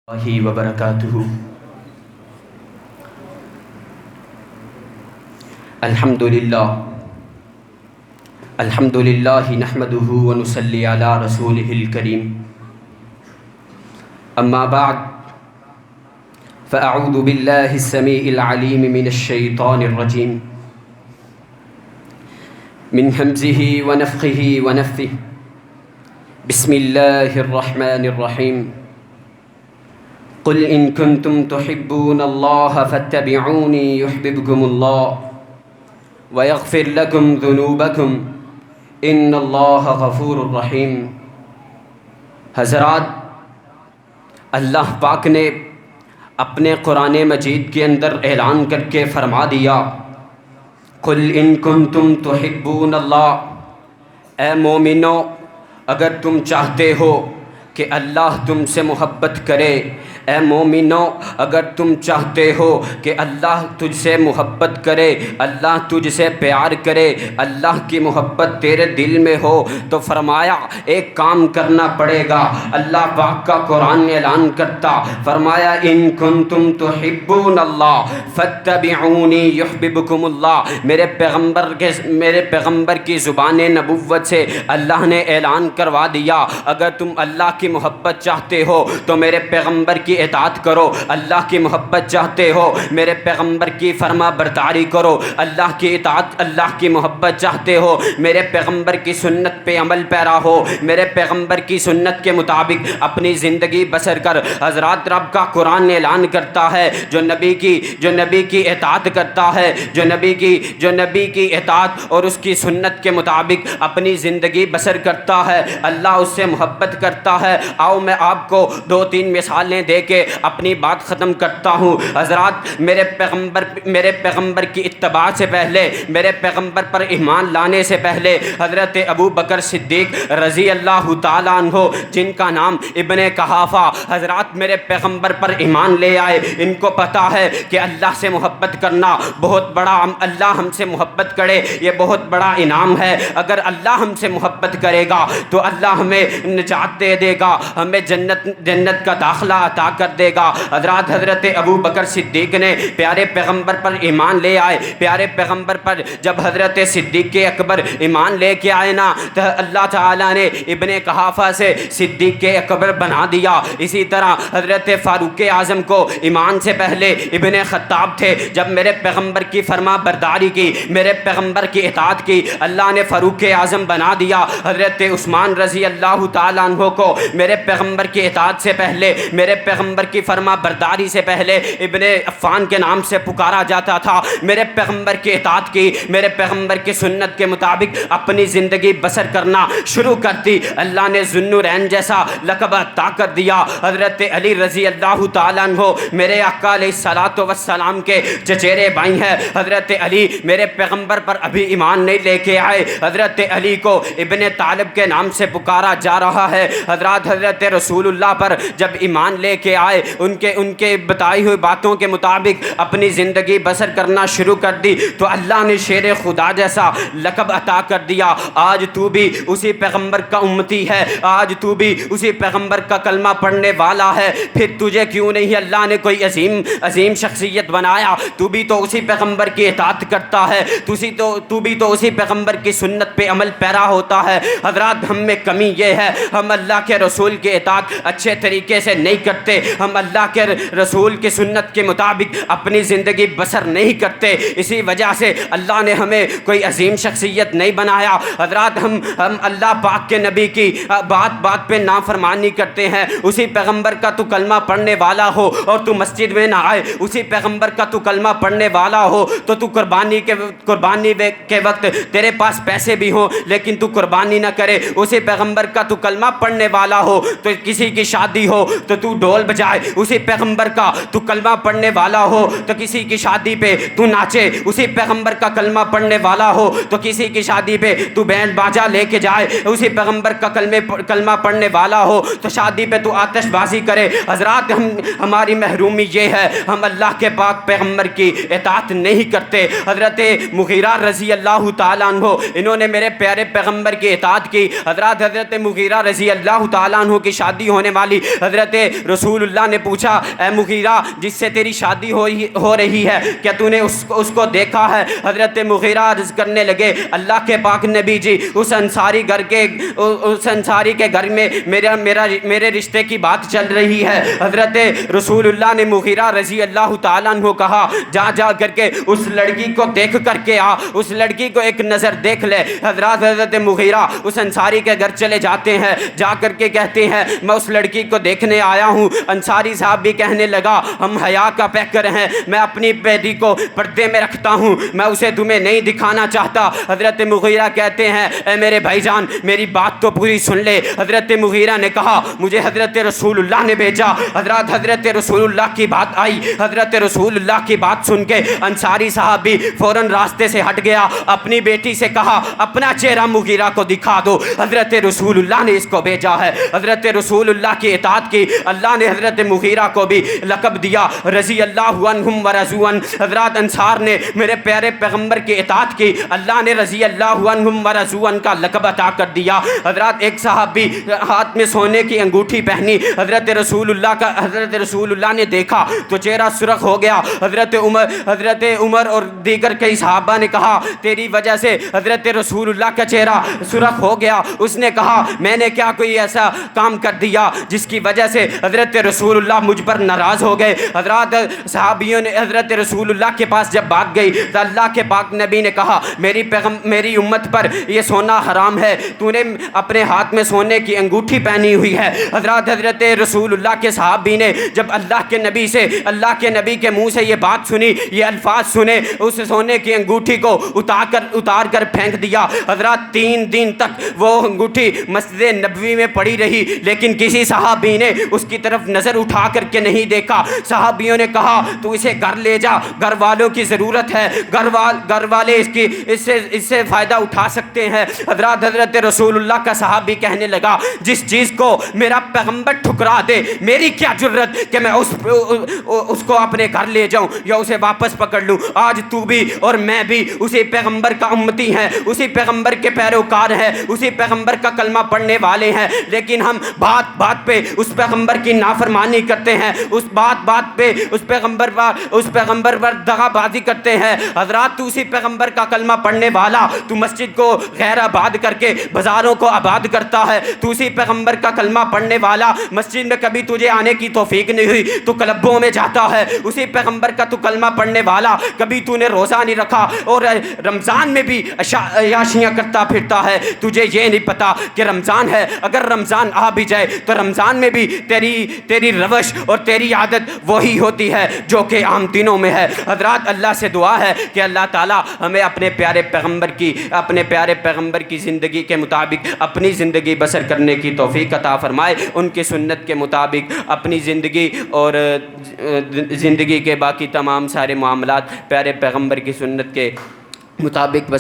اللہ وبرکاتہ۔ الحمد للہ نحمدہ ونصلی علی رسولہ الکریم، اما بعد فاعوذ باللہ السمیع العلیم من الشیطان الرجیم، من ہمزہ ونفخہ ونفثہ، بسم اللہ الرحمن الرحیم۔ قل ان کنتم تحبون اللہ فاتبعونی یحببکم اللہ ویغفر لکم ذنوبکم ان اللہ غفور رحیم۔ حضرات، اللہ پاک نے اپنے قرآن مجید کے اندر اعلان کر کے فرما دیا، قل ان کنتم تحبون اللہ، اے مومنو اگر تم چاہتے ہو کہ اللہ تم سے محبت کرے، اے مومنو اگر تم چاہتے ہو کہ اللہ تجھ سے محبت کرے، اللہ تجھ سے پیار کرے، اللہ کی محبت تیرے دل میں ہو، تو فرمایا ایک کام کرنا پڑے گا۔ اللہ پاک کا قرآن اعلان کرتا، فرمایا ان کنتم تحبون اللہ فاتبعونی یحببکم اللہ۔ میرے پیغمبر کی زبان نبوت سے اللہ نے اعلان کروا دیا، اگر تم اللہ کی محبت چاہتے ہو تو میرے پیغمبر کی اطاعت کرو، اللہ کی محبت چاہتے ہو میرے پیغمبر کی فرما برداری کرو، اللہ کی اطاعت، اللہ کی محبت چاہتے ہو میرے پیغمبر کی سنت پہ عمل پیرا ہو، میرے پیغمبر کی سنت کے مطابق اپنی زندگی بسر کر۔ حضرات، رب کا قرآن اعلان کرتا ہے، جو نبی کی اطاعت کرتا ہے، جو نبی کی اطاعت اور اس کی سنت کے مطابق اپنی زندگی بسر کرتا ہے، اللہ اس سے محبت کرتا ہے۔ آؤ میں آپ کو 2-3 مثالیں دے کے اپنی بات ختم کرتا ہوں۔ حضرات، میرے پیغمبر کی اتباع سے پہلے، میرے پیغمبر پر ایمان لانے سے پہلے، حضرت ابو بکر صدیق رضی اللہ تعالیٰ عنہ، جن کا نام ابن قحافہ، حضرات میرے پیغمبر پر ایمان لے آئے۔ ان کو پتا ہے کہ اللہ سے محبت کرنا بہت بڑا، اللہ ہم سے محبت کرے یہ بہت بڑا انعام ہے۔ اگر اللہ ہم سے محبت کرے گا تو اللہ ہمیں نجات دے دے گا، ہمیں جنت کا داخلہ عطا کر دے گا۔ حضرت ابو بکر صدیق نے پیارے پیغمبر پر ایمان لے آئے۔ پیارے پیغمبر پر جب حضرت صدیق اکبر ایمان لے کے آئے نا، تو اللہ تعالیٰ نے ابن قحافہ سے صدیق اکبر بنا دیا۔ اسی طرح حضرت فاروق اعظم کو ایمان سے پہلے ابن خطاب تھے، جب میرے پیغمبر کی فرما برداری کی، میرے پیغمبر کی اطاعت کی، اللہ نے فاروق اعظم بنا دیا۔ حضرت عثمان رضی اللہ تعالیٰ عنہ کو میرے پیغمبر کی اطاعت سے پہلے، میرے پیغمبر کی فرما برداری سے پہلے ابن عفان کے نام سے پکارا جاتا تھا۔ میرے پیغمبر کی اطاعت کی، میرے پیغمبر کی سنت کے مطابق اپنی زندگی بسر کرنا شروع کر دی، اللہ نے ذو النورین جیسا لقب عطا کر دیا۔ حضرت علی رضی اللہ تعالیٰ عنہ میرے آقا علیہ الصلوۃ والسلام کے چچیرے بھائی ہیں۔ حضرت علی میرے پیغمبر پر ابھی ایمان نہیں لے کے آئے، حضرت علی کو ابن طالب کے نام سے پکارا جا رہا ہے۔ حضرت رسول اللہ پر جب ایمان لے کے آئے، ان کے بتائی ہوئی باتوں کے مطابق اپنی زندگی بسر کرنا شروع کر دی، تو اللہ نے شیر خدا جیسا لقب عطا کر دیا۔ آج تو بھی اسی پیغمبر کا امتی ہے، آج تو بھی اسی پیغمبر کا کلمہ پڑھنے والا ہے، پھر تجھے کیوں نہیں اللہ نے کوئی عظیم شخصیت بنایا؟ تو بھی تو اسی پیغمبر کی اطاعت کرتا ہے، تو بھی تو اسی پیغمبر کی سنت پہ عمل پیرا ہوتا ہے۔ حضرات، ہم میں کمی یہ ہے، ہم اللہ کے رسول کی اطاعت اچھے طریقے سے نہیں کرتے، ہم اللہ کے رسول کی سنت کے مطابق اپنی زندگی بسر نہیں کرتے، اسی وجہ سے اللہ نے ہمیں کوئی عظیم شخصیت نہیں بنایا۔ حضرات، ہم اللہ پاک کے نبی کی بات پہ نافرمانی کرتے ہیں۔ اسی پیغمبر کا تو کلمہ پڑھنے والا ہو اور تو مسجد میں نہ آئے، اسی پیغمبر کا تو کلمہ پڑھنے والا ہو تو قربانی کے وقت تیرے پاس پیسے بھی ہوں لیکن تو قربانی نہ کرے، اسی پیغمبر کا تو کلمہ پڑھنے والا ہو تو کسی کی شادی ہو تو ڈھول بجائے، اسی پیغمبر کا تو کلمہ پڑھنے والا ہو تو کسی کی شادی پہ تو ناچے، اسی پیغمبر کا کلمہ پڑھنے والا ہو تو کسی کی شادی پہ تو بینڈ باجا لے کے جائے، اسی پیغمبر کا کلمہ پڑھنے والا ہو تو شادی پہ تو آتش بازی کرے۔ حضرات، ہماری محرومی یہ ہے، ہم اللہ کے پاک پیغمبر کی اطاعت نہیں کرتے۔ حضرت مغیرہ رضی اللہ تعالیٰ عنہ، انہوں نے میرے پیارے پیغمبر کی اطاعت کی۔ حضرت مغیرہ رضی اللہ تعالیٰ عنہ کی شادی ہونے والی، حضرت رسول رسول اللہ نے پوچھا اے مغیرہ جس سے تیری شادی ہو رہی ہے کیا تو نے اس کو دیکھا ہے؟ حضرت مغیرہ عرض کرنے لگے اللہ کے پاک نبی جی اس انصاری کے گھر میں میرے رشتے کی بات چل رہی ہے۔ حضرت رسول اللہ نے مغیرہ رضی اللہ تعالیٰ عنہ کہا جا کر کے اس لڑکی کو دیکھ کر کے آ، اس لڑکی کو ایک نظر دیکھ لے۔ حضرت مغیرہ اس انصاری کے گھر چلے جاتے ہیں، جا کر کے کہتے ہیں میں اس لڑکی کو دیکھنے آیا ہوں۔ انصاری صاحب بھی کہنے لگا ہم حیا کا پیکر ہیں، میں اپنی بیٹی کو پردے میں رکھتا ہوں، میں اسے تمہیں نہیں دکھانا چاہتا۔ حضرت مغیرہ کہتے ہیں اے میرے بھائی جان میری بات تو پوری سن لے۔ حضرت مغیرہ نے کہا مجھے حضرت رسول اللہ نے بھیجا۔ حضرت رسول اللہ کی بات آئی، حضرت رسول اللہ کی بات سن کے انصاری صاحب بھی فوراً راستے سے ہٹ گیا، اپنی بیٹی سے کہا اپنا چہرہ مغیرہ کو دکھا دو، حضرت رسول اللہ نے اس کو بھیجا ہے۔ حضرت رسول اللہ کی اطاعت کی، اللہ نے حضرت مغیرہ کو بھی لقب دیا رضی اللہ عنہم ورضوا عنہ۔ حضرات انصار نے میرے پیارے پیغمبر کی اطاعت کی، اللہ نے رضی اللہ عنہم ورضوا عنہ کا لقب عطا کر دیا۔ حضرات ایک صحابی ہاتھ میں سونے کی انگوٹھی پہنی، حضرت رسول اللہ نے دیکھا تو چہرہ سرخ ہو گیا۔ حضرت عمر اور دیگر کئی صحابہ نے کہا تیری وجہ سے حضرت رسول اللہ کا چہرہ سرخ ہو گیا۔ اس نے کہا میں نے کیا کوئی ایسا کام کر دیا جس کی وجہ سے حضرت رسول اللہ مجھ پر ناراض ہو گئے؟ حضرات صحابیوں نے حضرت رسول اللہ کے پاس جب بات گئی تو اللہ کے پاک نبی نے کہا میری امت پر یہ سونا حرام ہے، تو نے اپنے ہاتھ میں سونے کی انگوٹھی پہنی ہوئی ہے۔ حضرت رسول اللہ کے صحابی نے جب اللہ کے نبی کے منہ سے یہ بات سنی، یہ الفاظ سنے، اس سونے کی انگوٹھی کو اتار کر پھینک دیا۔ حضرات 3 دن تک وہ انگوٹھی مسجد نبوی میں پڑی رہی، لیکن کسی صحابی نے اس کی طرف نظر اٹھا کر کے نہیں دیکھا۔ صحابیوں نے کہا تو اسے گھر لے جا، گھر والوں کی ضرورت ہے، گھر والے اس سے فائدہ اٹھا سکتے ہیں۔ حضرت رسول اللہ کا صحابی کہنے لگا جس چیز کو میرا پیغمبر ٹھکرا دے میری کیا جرت کہ میں اس کو اپنے گھر لے جاؤں یا اسے واپس پکڑ لوں۔ آج تو بھی اور میں بھی اسی پیغمبر کا امتی ہیں، اسی پیغمبر کے پیروکار ہیں، اسی پیغمبر کا کلمہ پڑھنے والے ہیں، لیکن ہم بات بات پہ اس پیغمبر کی نافرمانی کرتے ہیں، اس بات پہ اس پیغمبر پر دغا بازی کرتے ہیں۔ حضرات تو اسی پیغمبر کا کلمہ پڑھنے والا، تو مسجد کو غیر آباد کر کے بازاروں کو آباد کرتا ہے، تو اسی پیغمبر کا کلمہ پڑھنے والا مسجد میں کبھی تجھے آنے کی توفیق نہیں ہوئی تو کلبوں میں جاتا ہے، اسی پیغمبر کا تو کلمہ پڑھنے والا کبھی تو نے روزہ نہیں رکھا اور رمضان میں بھی عیاشیاں کرتا پھرتا ہے، تجھے یہ نہیں پتا کہ رمضان ہے، اگر رمضان آ بھی جائے تو رمضان میں بھی تیری روش اور تیری عادت وہی ہوتی ہے جو کہ عام دنوں میں ہے۔ حضرات اللہ سے دعا ہے کہ اللہ تعالی ہمیں اپنے پیارے پیغمبر کی زندگی کے مطابق اپنی زندگی بسر کرنے کی توفیق عطا فرمائے، ان کی سنت کے مطابق اپنی زندگی اور زندگی کے باقی تمام سارے معاملات پیارے پیغمبر کی سنت کے مطابق